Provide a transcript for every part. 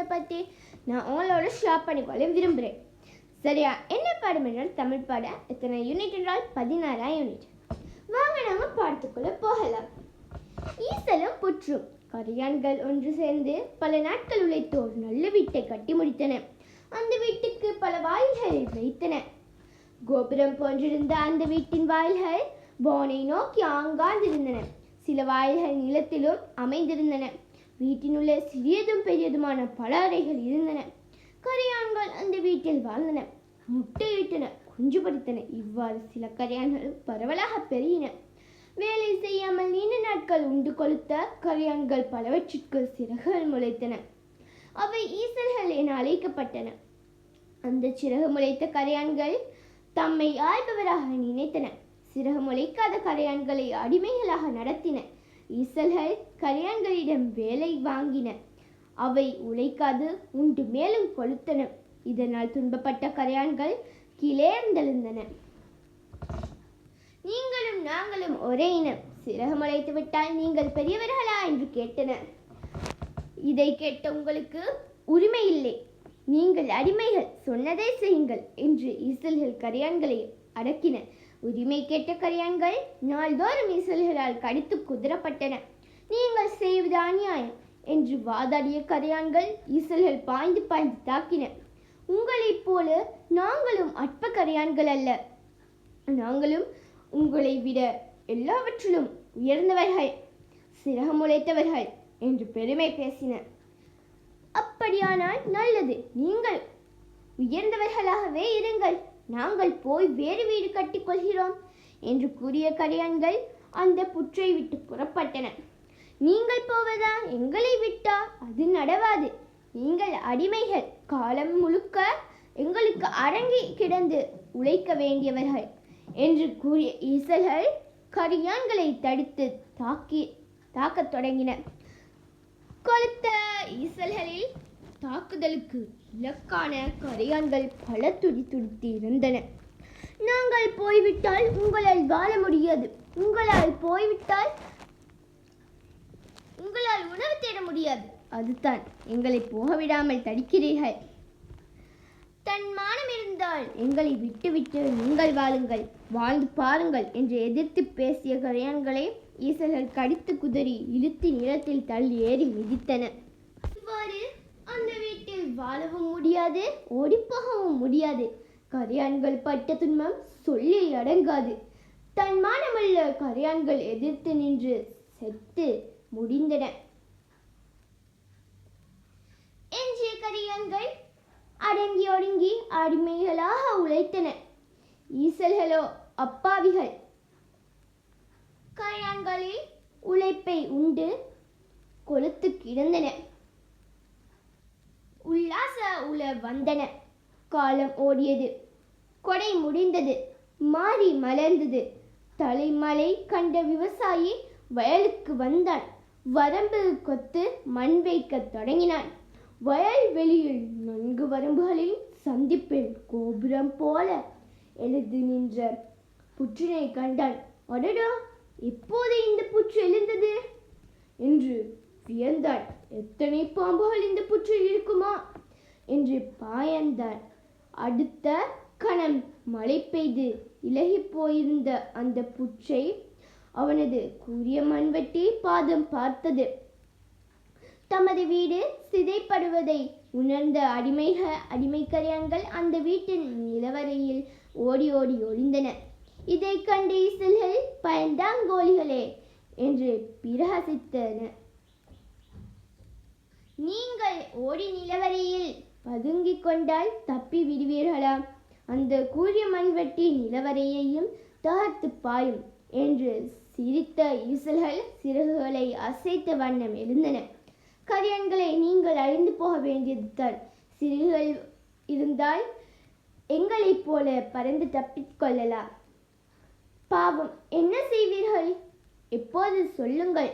பாடங்களை பற்றி நான் உங்களோட ஷேர் பண்ணிக்கொள்ள விரும்புகிறேன். சரியா? என்ன பாடம் என்றால் தமிழ் பாடம். எத்தனை யூனிட் என்றால் 16ஆம் யூனிட். வாங்க நாம பாடத்துக்குள்ள போகலாம். ஈசலும் புற்றும் கரையான்கள் ஒன்று சேர்ந்து பல நாட்கள் உழைத்து ஒரு நல்ல வீட்டை கட்டி முடித்தன. அந்த வீட்டுக்கு பல வாயில்களை வைத்தன. கோபுரம் போன்றிருந்த அந்த வீட்டின் வாயில்கள் வானை நோக்கி ஆங்காந்திருந்தன. சில வாயில்கள் நிலத்திலும் அமைந்திருந்தன. வீட்டினுள்ளே சிறியதும் பெரியதுமான பல அறைகள் இருந்தன. கரையான்கள் அந்த வீட்டில் வாழ்ந்தன, முட்டையிட்டன, குஞ்சு பொரித்தன. இவ்வாறு சில கரையான்கள் பரவலாக பெருகின. வேலை செய்யாமல் நீண்ட நாட்கள் உண்டு கொளுத்த கரையான்கள் பலவற்றிற்கு சிறகுகள் முளைத்தன. அவை ஈசல்கள் என அழைக்கப்பட்டன. அந்த சிறகு முளைத்த கரையான்கள் தம்மை ஆள்பவராக நினைத்தன. சிறகு முளைக்காத கரையான்களை அடிமைகளாக நடத்தின. ஈசல்கள் கரையான்களிடம் வேலை வாங்கின. அவை உழைக்காது உண்டு மேலும் கொளுத்தன. இதனால் துன்பப்பட்ட கரையான்கள் கீழேர்ந்தெழுந்தன. நீங்களும் நாங்களும் ஒரே இனம். சிறகு முளைத்து விட்டால் நீங்கள் பெரியவர்களா என்று கேட்டனர். இதை கேட்ட உங்களுக்கு உரிமை இல்லை, நீங்கள் அடிமைகள், சொன்னதை செய்யுங்கள் என்று ஈசல்கள் கரையான்களை அடக்கின. உரிமை கேட்ட கரையான்கள் நாள்தோறும் ஈசல்களால் கடித்து குதிரப்பட்டன. நீங்கள் செய்வது அநியாயம் என்று வாதாடிய கரையான்கள் ஈசல்கள் பாய்ந்து பாய்ந்து தாக்கின. உங்களைப் போல நாங்களும் அற்ப கரையான்கள் அல்ல. நாங்களும் உங்களை விட எல்லாவற்றிலும் உயர்ந்தவர்கள், சிறகு முளைத்தவர்கள் என்று பெருமை பேசின. அப்படியானால் நல்லது, நீங்கள் உயர்ந்தவர்களாகவே இருங்கள், நாங்கள் போய் வேறு வீடு கட்டிக்கொள்கிறோம் என்று கூறிய கரையான்கள் அந்த புற்றை விட்டு புறப்பட்டன. நீங்கள் போவதா? எங்களை விட்டா அது நடவாது. நீங்கள் அடிமைகள், காலம் முழுக்க எங்களுக்கு அடங்கி கிடந்து உழைக்க வேண்டியவர்கள் என்று கூறிய ஈசல்கள் கரையான்களை தடுத்து தாக்கத் தொடங்கின. கொளுத்த ஈசல்களில் தாக்குதலுக்கு இலக்கான கரையான்கள் பல துடித்து இருந்தன. நாங்கள் போய்விட்டால் உங்களால் வாழ முடியாது, உங்களால் உணவு தேட முடியாது, அதுதான் எங்களை போக விடாமல் தடுக்கிறீர்கள். தன் மானம் இருந்தால் எங்களை விட்டுவிட்டு நீங்கள் வாழுங்கள், வாழ்ந்து பாருங்கள் என்று எதிர்த்து பேசிய கரையான்களை ஈசல்கள் கடித்து குதறி இழுத்து நிலத்தில் தள்ளி ஏறி மிதித்தன. இவ்வாறு அந்த வீட்டில் வாழவும் முடியாது, ஓடிப்போகவும் முடியாது. கரையான்கள் பட்ட துன்பம் சொல்லி அடங்காது. தன் மானமுள்ள கரையான்கள் எதிர்த்து நின்று செத்து முடிந்தன. எஞ்சிய கரையான்கள் அடங்கி ஒடுங்கி அடிமைகளாக உழைத்தன. ஈசல்களோ அப்பாவிகள். கரையான்களில் உழைப்பை உண்டு கொளுத்து கிடந்தன. உல்லாச உல வந்தன. காலம் ஓடியது. கொடை முடிந்தது. மாறி மலர்ந்தது. தலைமலை கண்ட விவசாயி வயலுக்கு வந்தான். வரம்பு கொத்து மண் வைக்க தொடங்கினான். வயல் வெளியில் 4 வரம்புகளில் சந்திப்பில் கோபுரம் போல எழுந்து நின்ற புற்றினை கண்டான். அடடா, எப்போது இந்த புற்று எழுந்தது என்று வியந்தான். எத்தனை பாம்புகள் இந்த புற்றில் இருக்குமா என்று பாயந்தான். அடுத்த கணம் மழை பெய்து இலகி போயிருந்த அந்த புற்றை அவனது கூரிய மண்வெட்டி பாதம் பார்த்தது. தமது வீடு சிதைப்படுவதை உணர்ந்த அடிமை கரையான்கள் அந்த வீட்டின் நிலவரையில் ஓடி ஓடி ஒளிந்தன. இதை கண்டு ஈசல்கள் பயந்தாங்கோலிகளே என்று பிரகசித்தன. நீங்கள் ஓடி நிலவரையில் பதுங்கிக் கொண்டால் தப்பி விடுவீர்களா? அந்த கூரிய மண்வெட்டி நிலவரையையும் தகர்த்து பாயும் என்று சிரித்த ஈசல்கள் சிறகுகளை அசைத்த வண்ணம் எழுந்தன. கரையான்களை, நீங்கள் அழிந்து போக வேண்டியதுதான். சிறகுகள் இருந்தால் எங்களைப் போல பறந்து தப்பிக்கொள்ளலாம். பாவம், என்ன செய்வீர்கள்? எப்போது சொல்லுங்கள்.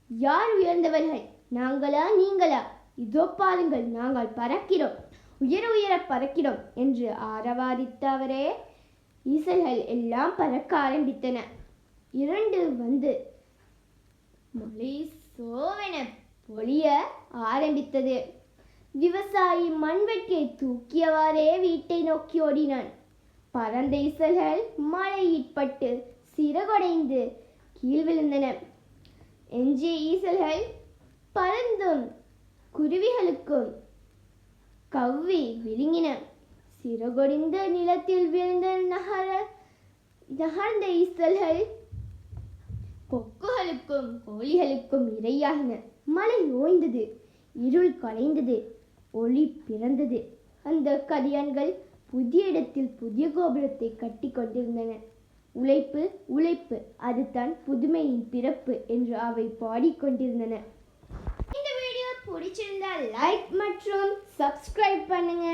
யார் உயர்ந்தவர்கள், நாங்களா நீங்களா? இதோ பாருங்கள், நாங்கள் பறக்கிறோம், உயர பறக்கிறோம் என்று ஆரவாரித்தவரே ஈசல்கள் எல்லாம் பறக்க ஆரம்பித்தன. 2 வந்து மழை சோவென பொழிய ஆரம்பித்தது. விவசாயி மண்வெட்டியை தூக்கியவாறே வீட்டை நோக்கி ஓடினான். பறந்த ஈசல்கள் மழையிற்பட்டு சிறகொடைந்து கீழ் விழுந்தன. எஞ்சிய ஈசல்கள் பறந்தும் குருவிகளுக்கும் கவ்வி விழுங்கின. சிறகொடிந்த நிலத்தில் விழுந்த நகர்ந்த ஈசல்கள் கொக்குகளுக்கும் கோழிகளுக்கும் இரையாகின. மழை ஓய்ந்தது, இருள் கலைந்தது, ஒளி பிறந்தது. அந்த கதியான்கள் புதிய இடத்தில் புதிய கோபுரத்தை கட்டி கொண்டிருந்தன. உழைப்பு உழைப்பு, அதுதான் புதுமையின் பிறப்பு என்று அவை பாடிக்கொண்டிருந்தன. இந்த வீடியோ பிடிச்சிருந்தா லைக் மற்றும் சப்ஸ்கிரைப் பண்ணுங்க.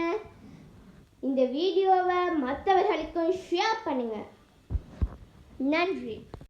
இந்த வீடியோவை மற்றவர்களுக்கும் ஷேர் பண்ணுங்க. நன்றி.